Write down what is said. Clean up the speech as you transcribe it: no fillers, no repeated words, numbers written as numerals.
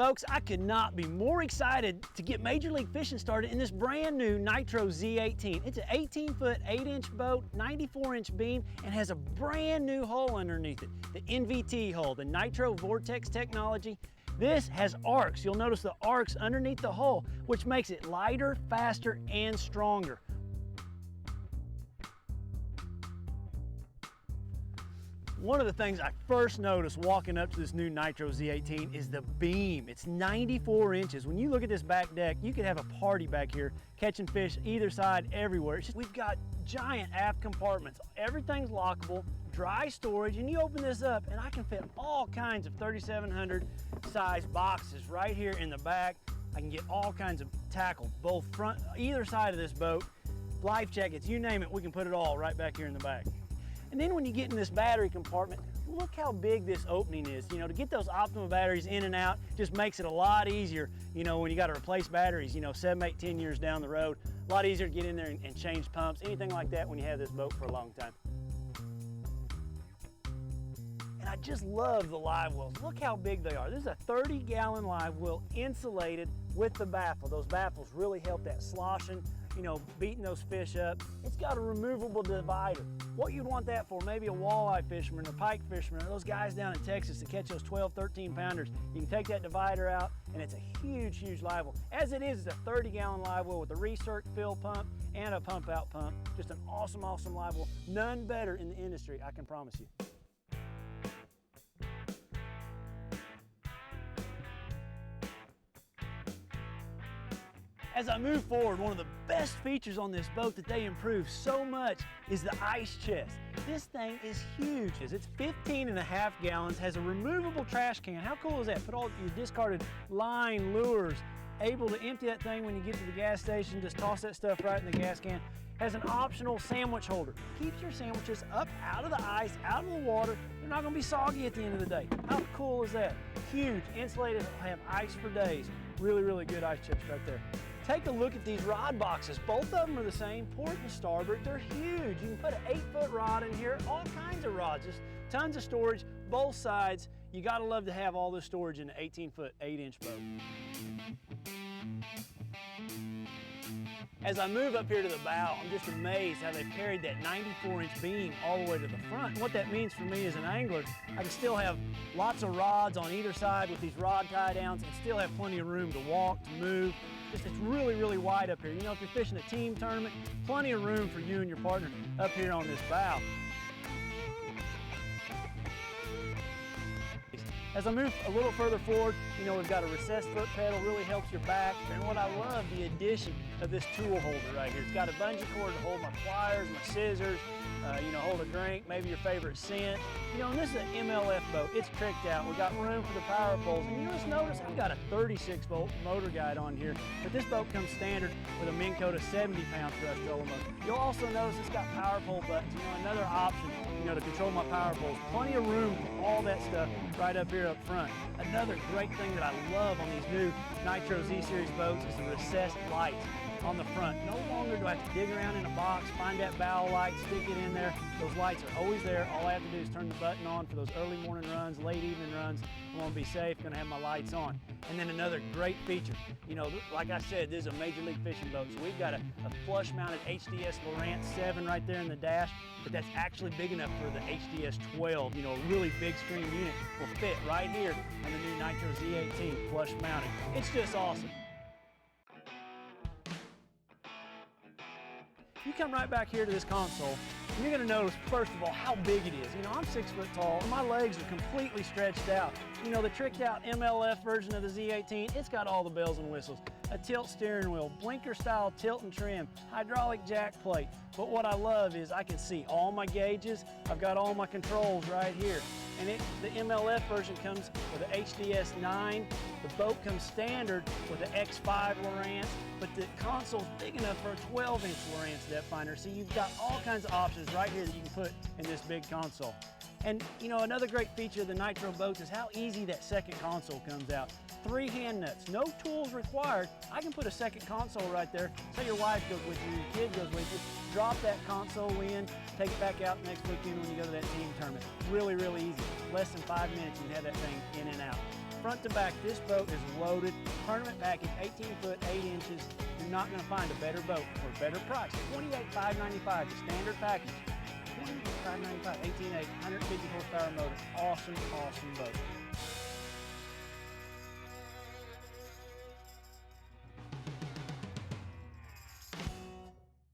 Folks, I could not be more excited to get Major League Fishing started in this brand new NITRO Z18. It's an 18-foot, 8-inch boat, 94-inch beam, and has a brand new hull underneath it. The NVT hull, the Nitro Vortex technology. This has arcs. You'll notice the arcs underneath the hull, which makes it lighter, faster, and stronger. One of the things I first noticed walking up to this new NITRO Z18 is the beam. It's 94 inches. When you look at this back deck, you could have a party back here, catching fish either side, everywhere. It's just, we've got giant aft compartments. Everything's lockable, dry storage, and you open this up and I can fit all kinds of 3700 size boxes right here in the back. I can get all kinds of tackle, both front, either side of this boat, life jackets, you name it, we can put it all right back here in the back. And then when you get in this battery compartment, look how big this opening is. You know, to get those optimal batteries in and out just makes it a lot easier, you know, when you got to replace batteries, you know, 7, 8, 10 years down the road. A lot easier to get in there and change pumps, anything like that when you have this boat for a long time. And I just love the live wells. Look how big they are. This is a 30-gallon live well insulated with the baffle. Those baffles really help that sloshing, you know, beating those fish up. It's got a removable divider. What you'd want that for, maybe a walleye fisherman or pike fisherman or those guys down in Texas that catch those 12, 13 pounders. You can take that divider out and it's a huge, huge live well. As it is, it's a 30-gallon live well with a recirc fill pump and a pump out pump. Just an awesome, awesome live well. None better in the industry, I can promise you. As I move forward, one of the best features on this boat that they improved so much is the ice chest. This thing is huge. It's 15.5 gallons, has a removable trash can. How cool is that? Put all your discarded line, lures, able to empty that thing when you get to the gas station, just toss that stuff right in the gas can. Has an optional sandwich holder. Keeps your sandwiches up out of the ice, out of the water. They're not gonna be soggy at the end of the day. How cool is that? Huge, insulated, have ice for days. Really, really good ice chips right there. Take a look at these rod boxes. Both of them are the same, port and starboard. They're huge. You can put an 8-foot rod in here, all kinds of rods, just tons of storage, both sides. You gotta love to have all this storage in an 18-foot, 8-inch boat. As I move up here to the bow, I'm just amazed how they've carried that 94-inch beam all the way to the front. What that means for me as an angler, I can still have lots of rods on either side with these rod tie downs and still have plenty of room to walk, to move. It's really, really wide up here. You know, if you're fishing a team tournament, plenty of room for you and your partner up here on this bow. As I move a little further forward, you know, we've got a recessed foot pedal, really helps your back. And what I love, the addition of this tool holder right here. It's got a bungee cord to hold my pliers, my scissors, you know, hold a drink, maybe your favorite scent. You know, and this is an MLF boat. It's tricked out. We've got room for the power poles. And you just notice I've got a 36-volt motor guide on here, but this boat comes standard with a Minn Kota 70-pound thrust roller motor. You'll also notice it's got power pole buttons. You know, another option, you know, to control my power poles. Plenty of room for all that stuff right up here up front. Another great thing that I love on these new NITRO Z-Series boats is the recessed lights on the front. No longer do I have to dig around in a box, find that bow light, stick it in there. Those lights are always there. All I have to do is turn the button on for those early morning runs, late evening runs. I want to be safe, going to have my lights on. And then another great feature, you know, like I said, this is a Major League Fishing boat. So we've got a flush mounted HDS Lowrance 7 right there in the dash, but that's actually big enough for the HDS 12, you know, a really big screen unit will fit right here on the new NITRO Z18 flush mounted. It's just awesome. You come right back here to this console, and you're gonna notice, first of all, how big it is. You know, I'm 6 foot tall, and my legs are completely stretched out. You know, the tricked out MLF version of the Z18, it's got all the bells and whistles. A tilt steering wheel, blinker style tilt and trim, hydraulic jack plate. But what I love is I can see all my gauges. I've got all my controls right here. And the MLF version comes with the HDS 9. The boat comes standard with the X5 Lowrance, but the console's big enough for a 12-inch Lowrance depth finder. So you've got all kinds of options right here that you can put in this big console. And you know, another great feature of the NITRO boats is how easy that second console comes out. 3 hand nuts, no tools required. I can put a second console right there. Say your wife goes with you, your kid goes with you, drop that console in, take it back out next weekend when you go to that team tournament. Really, really easy. Less than 5 minutes you can have that thing in and out. front to back, this boat is loaded. Tournament package, 18 foot, 8 inches. You're not going to find a better boat for a better price. $28,595, the standard package. $28,595, 18.8, 150 horsepower motor. Awesome, awesome boat.